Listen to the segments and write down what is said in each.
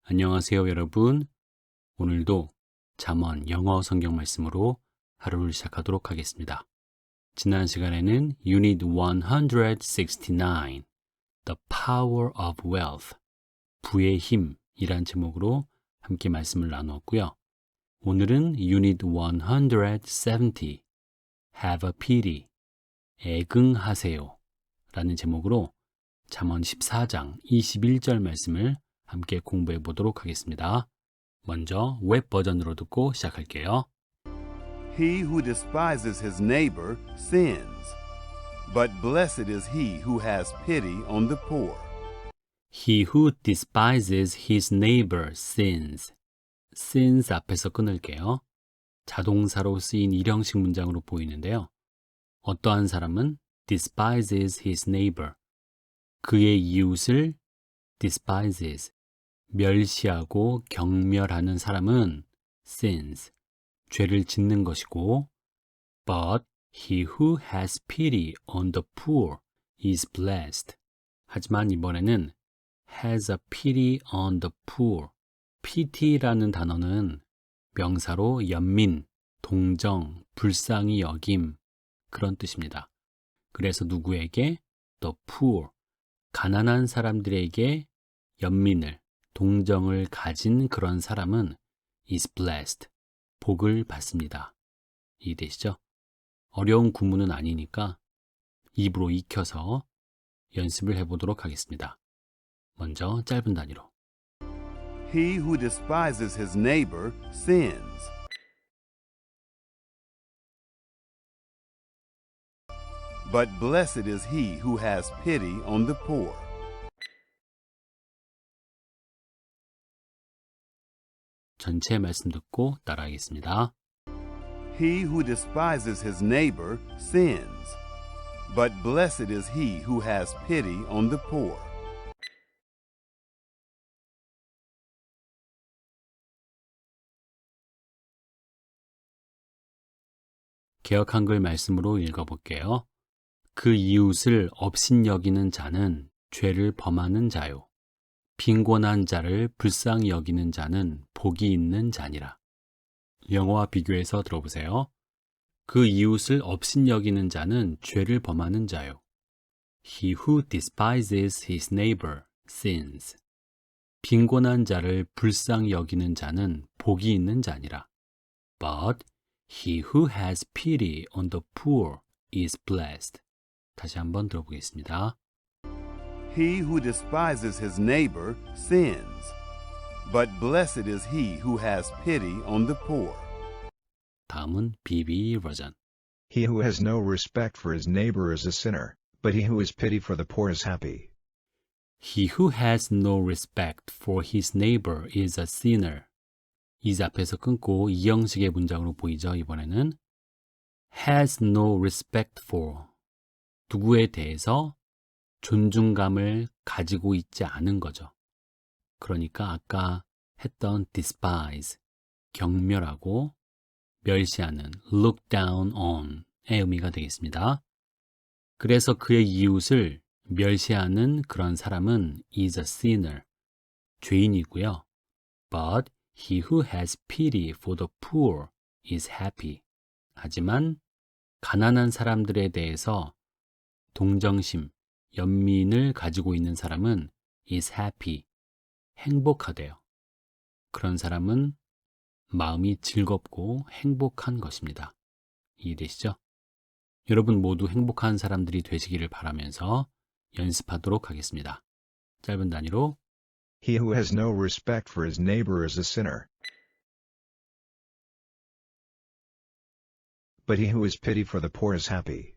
안녕하세요, 여러분. 오늘도 잠언 영어 성경 말씀으로 하루를 시작하도록 하겠습니다. 지난 시간에는 Unit 169, The Power of Wealth, 부의 힘이란 제목으로 함께 말씀을 나누었고요. 오늘은 Unit 170, Have a Pity, 애긍하세요 라는 제목으로 잠언 14장 21절 말씀을 함께 공부해 보도록 하겠습니다. 먼저 웹 버전으로 듣고 시작할게요. He who despises his neighbor sins, but blessed is he who has pity on the poor. He who despises his neighbor sins. sins 앞에서 끊을게요. 자동사로 쓰인 일형식 문장으로 보이는데요. 어떠한 사람은 despises his neighbor. 그의 이웃을 despises. 멸시하고 경멸하는 사람은 sins. 죄를 짓는 것이고, but he who has pity on the poor is blessed. 하지만 이번에는 has a pity on the poor. pity라는 단어는 명사로 연민, 동정, 불쌍히 여김 그런 뜻입니다. 그래서 누구에게? the poor. 가난한 사람들에게 연민을, 동정을 가진 그런 사람은 is blessed. 복을 받습니다. 이해되시죠? 어려운 구문은 아니니까 입으로 익혀서 연습을 해보도록 하겠습니다. 먼저 짧은 단위로. He who despises his neighbor sins, but blessed is he who has pity on the poor. 전체 말씀 듣고 따라하겠습니다. He who despises his neighbor sins, but blessed is he who has pity on the poor. 개역 한글 말씀으로 읽어볼게요. 그 이웃을 업신여기는 자는 죄를 범하는 자요. 빈곤한 자를 불쌍히 여기는 자는 복이 있는 자니라. 영어와 비교해서 들어보세요. 그 이웃을 업신여기는 자는 죄를 범하는 자요. He who despises his neighbor sins. 빈곤한 자를 불쌍히 여기는 자는 복이 있는 자니라. But he who has pity on the poor is blessed. 다시 한번 들어보겠습니다. He who despises his neighbor sins, but blessed is he who has pity on the poor. 다음은 BB 버전. He who has no respect for his neighbor is a sinner, but he who has pity for the poor is happy. He who has no respect for his neighbor is a sinner. is 앞에서 끊고 이 형식의 문장으로 보이죠. 이번에는 has no respect for. 누구에 대해서 존중감을 가지고 있지 않은 거죠. 그러니까 아까 했던 despise, 경멸하고 멸시하는 look down on의 의미가 되겠습니다. 그래서 그의 이웃을 멸시하는 그런 사람은 is a sinner, 죄인이고요. But he who has pity for the poor is happy. 하지만 가난한 사람들에 대해서 동정심, 연민을 가지고 있는 사람은 is happy, 행복하대요. 그런 사람은 마음이 즐겁고 행복한 것입니다. 이해되시죠? 여러분 모두 행복한 사람들이 되시기를 바라면서 연습하도록 하겠습니다. 짧은 단위로. He who has no respect for his neighbor is a sinner, but he who has pity for the poor is happy.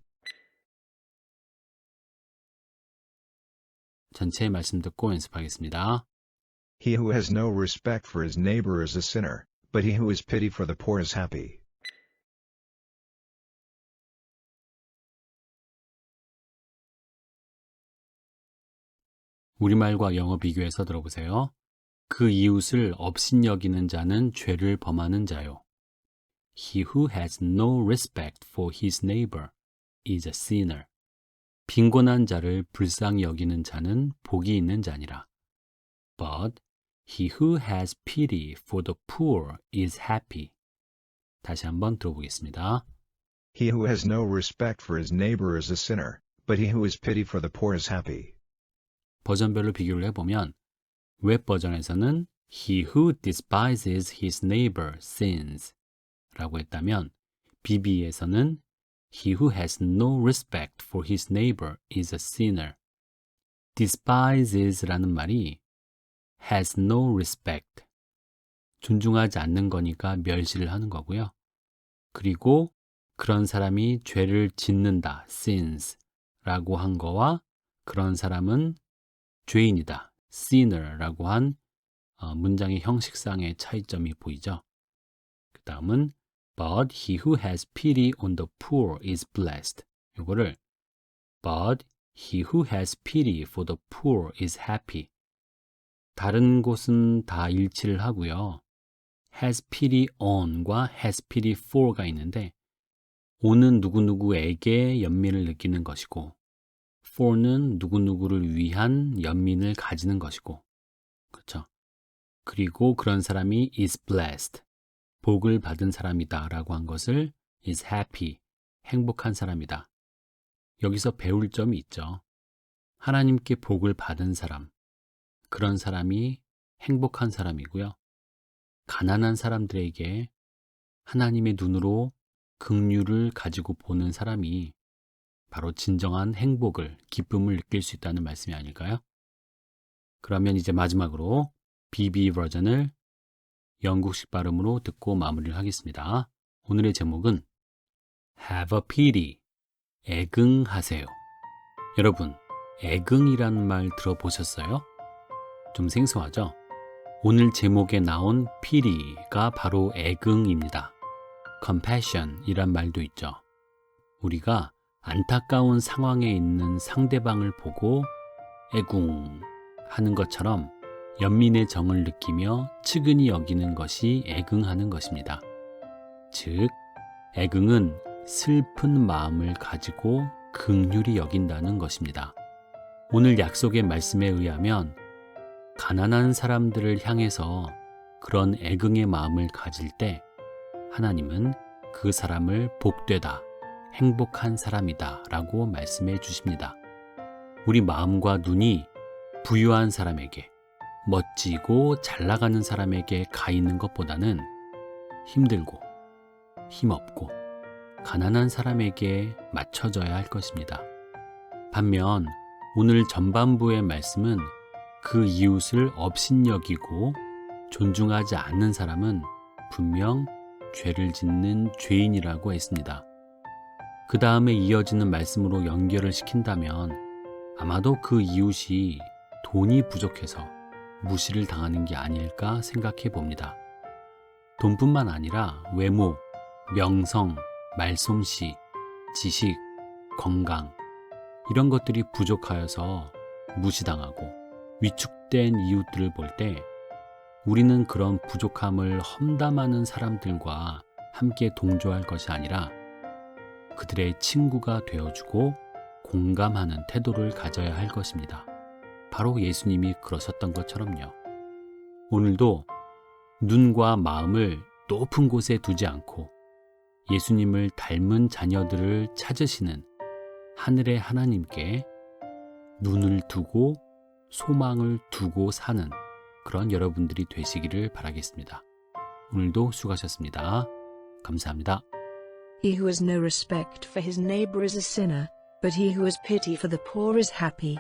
전체 말씀 듣고 연습하겠습니다. He who has no respect for his neighbor is a sinner, but he who has pity for the poor is happy. 우리말과 영어 비교해서 들어보세요. 그 이웃을 업신여기는 자는 죄를 범하는 자요. He who has no respect for his neighbor is a sinner. 빈곤한 자를 불쌍히 여기는 자는 복이 있는 자니라. But He who has pity for the poor is happy. 다시 한번 들어보겠습니다. He who has no respect for his neighbor is a sinner, but he who has pity for the poor is happy. 버전별로 비교를 해보면 웹 버전에서는 He who despises his neighbor sins 라고 했다면 BB에서는 He who has no respect for his neighbor is a sinner. despises라는 말이 has no respect, 존중하지 않는 거니까 멸시를 하는 거고요. 그리고 그런 사람이 죄를 짓는다, sins라고 한 거와 그런 사람은 죄인이다, sinner라고 한 문장의 형식상의 차이점이 보이죠. 그 다음은 But he who has pity on the poor is blessed. 이거를 But he who has pity for the poor is happy. 다른 곳은 다 일치를 하고요. has pity on과 has pity for가 있는데 on은 누구누구에게 연민을 느끼는 것이고 for는 누구누구를 위한 연민을 가지는 것이고 그렇죠? 그리고 그런 사람이 is blessed, 복을 받은 사람이다 라고 한 것을 is happy, 행복한 사람이다. 여기서 배울 점이 있죠. 하나님께 복을 받은 사람, 그런 사람이 행복한 사람이고요. 가난한 사람들에게 하나님의 눈으로 긍휼을 가지고 보는 사람이 바로 진정한 행복을, 기쁨을 느낄 수 있다는 말씀이 아닐까요? 그러면 이제 마지막으로 BB 버전을 영국식 발음으로 듣고 마무리를 하겠습니다. 오늘의 제목은 Have a pity, 애긍하세요. 여러분, 애긍이라는 말 들어보셨어요? 좀 생소하죠? 오늘 제목에 나온 pity가 바로 애긍입니다. compassion 이란 말도 있죠. 우리가 안타까운 상황에 있는 상대방을 보고 애궁 하는 것처럼 연민의 정을 느끼며 측은히 여기는 것이 애긍하는 것입니다. 즉, 애긍은 슬픈 마음을 가지고 긍휼히 여긴다는 것입니다. 오늘 약속의 말씀에 의하면 가난한 사람들을 향해서 그런 애긍의 마음을 가질 때 하나님은 그 사람을 복되다, 행복한 사람이다 라고 말씀해 주십니다. 우리 마음과 눈이 부유한 사람에게, 멋지고 잘 나가는 사람에게 가 있는 것보다는 힘들고 힘없고 가난한 사람에게 맞춰져야 할 것입니다. 반면 오늘 전반부의 말씀은 그 이웃을 업신여기고 존중하지 않는 사람은 분명 죄를 짓는 죄인이라고 했습니다. 그 다음에 이어지는 말씀으로 연결을 시킨다면 아마도 그 이웃이 돈이 부족해서 무시를 당하는 게 아닐까 생각해 봅니다. 돈뿐만 아니라 외모, 명성, 말솜씨, 지식, 건강 이런 것들이 부족하여서 무시당하고 위축된 이웃들을 볼 때 우리는 그런 부족함을 험담하는 사람들과 함께 동조할 것이 아니라 그들의 친구가 되어주고 공감하는 태도를 가져야 할 것입니다. 바로 예수님이 그러셨던 것처럼요. 오늘도 눈과 마음을 높은 곳에 두지 않고 예수님을 닮은 자녀들을 찾으시는 하늘의 하나님께 눈을 두고 소망을 두고 사는 그런 여러분들이 되시기를 바라겠습니다. 오늘도 수고하셨습니다. 감사합니다. He who has no respect for his neighbor is a sinner, but he who has pity for the poor is happy.